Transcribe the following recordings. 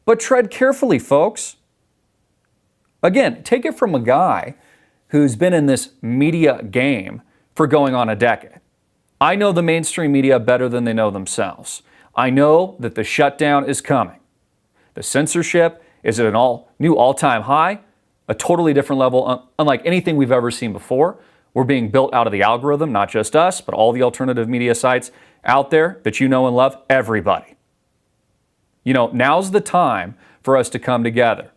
But tread carefully, folks. Again, take it from a guy who's been in this media game for going on a decade. I know the mainstream media better than they know themselves. I know that the shutdown is coming. The censorship is at an new all-time high, a totally different level, unlike anything we've ever seen before. We're being built out of the algorithm, not just us, but all the alternative media sites out there that you know and love, everybody. You know, now's the time for us to come together.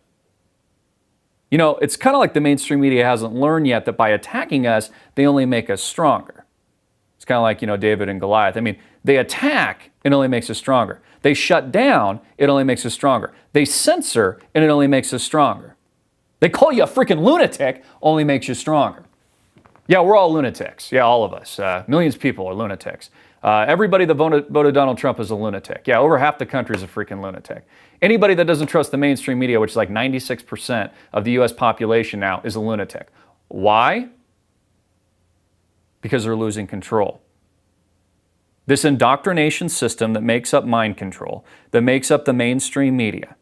You know, it's kind of like the mainstream media hasn't learned yet that by attacking us, they only make us stronger. It's kind of like, you know, David and Goliath. I mean, they attack, it only makes us stronger. They shut down, it only makes us stronger. They censor, and it only makes us stronger. They call you a freaking lunatic, only makes you stronger. Yeah, we're all lunatics. Yeah, all of us. Millions of people are lunatics. Everybody that voted Donald Trump is a lunatic. Yeah, over half the country is a freaking lunatic. Anybody that doesn't trust the mainstream media, which is like 96% of the U.S. population now, is a lunatic. Why? Because they're losing control. This indoctrination system that makes up mind control, that makes up the mainstream media,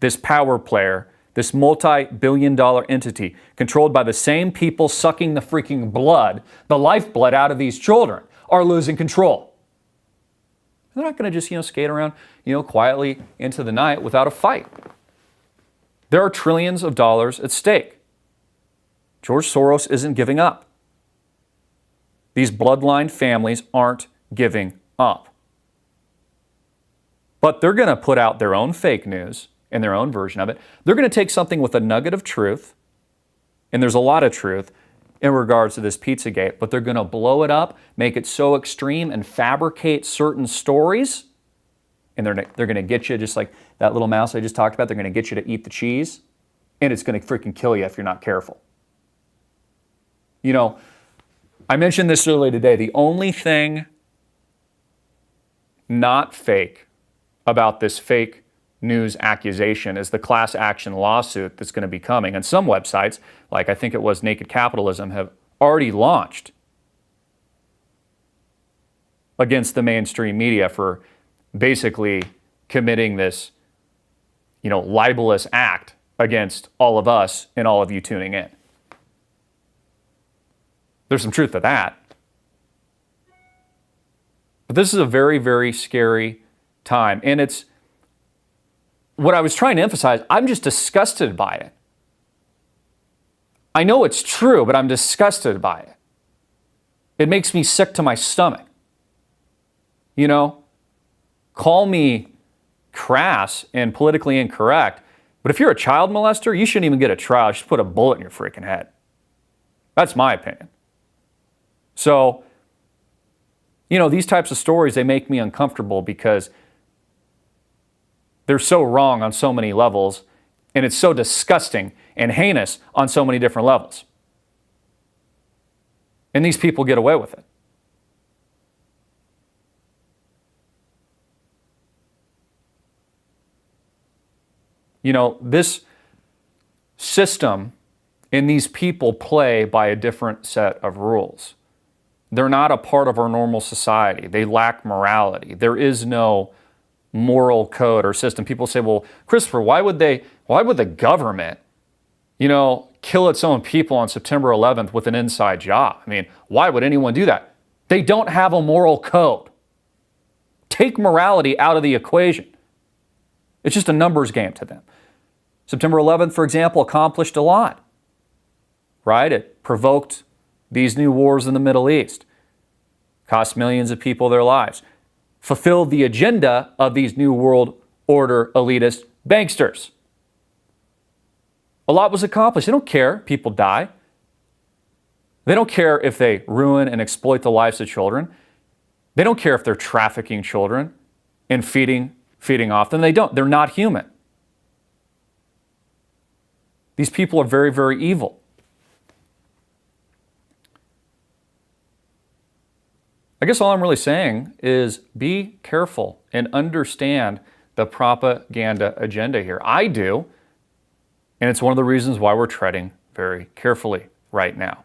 this power player, this multi-billion-dollar entity controlled by the same people sucking the freaking blood, the lifeblood out of these children, are losing control. They're not going to just, skate around, quietly into the night without a fight. There are trillions of dollars at stake. George Soros isn't giving up. These bloodline families aren't giving up. But they're going to put out their own fake news and their own version of it. They're going to take something with a nugget of truth, and there's a lot of truth in regards to this Pizzagate, but they're going to blow it up, make it so extreme, and fabricate certain stories, and they're going to get you, just like that little mouse I just talked about, they're going to get you to eat the cheese, and it's going to freaking kill you if you're not careful. I mentioned this earlier today. The only thing not fake about this fake news accusation is the class action lawsuit that's going to be coming. And some websites, like I think it was Naked Capitalism, have already launched against the mainstream media for basically committing this, libelous act against all of us and all of you tuning in. There's some truth to that. But this is a very, very scary time. And it's what I was trying to emphasize. I'm just disgusted by it. I know it's true, but I'm disgusted by it. It makes me sick to my stomach. Call me crass and politically incorrect, but if you're a child molester, you shouldn't even get a trial. You should put a bullet in your freaking head. That's my opinion. So, these types of stories, they make me uncomfortable because they're so wrong on so many levels, and it's so disgusting and heinous on so many different levels. And these people get away with it. This system and these people play by a different set of rules. They're not a part of our normal society. They lack morality. There is no moral code or system. People say, well, Christopher, why would the government, kill its own people on September 11th with an inside job? I mean, why would anyone do that? They don't have a moral code. Take morality out of the equation. It's just a numbers game to them. September 11th, for example, accomplished a lot, right? It provoked these new wars in the Middle East, cost millions of people their lives, fulfilled the agenda of these new world order elitist banksters. A lot was accomplished. They don't care if people die. They don't care if they ruin and exploit the lives of children. They don't care if they're trafficking children and feeding off them. They're not human. These people are very, very evil. I guess all I'm really saying is be careful and understand the propaganda agenda here. I do, and it's one of the reasons why we're treading very carefully right now.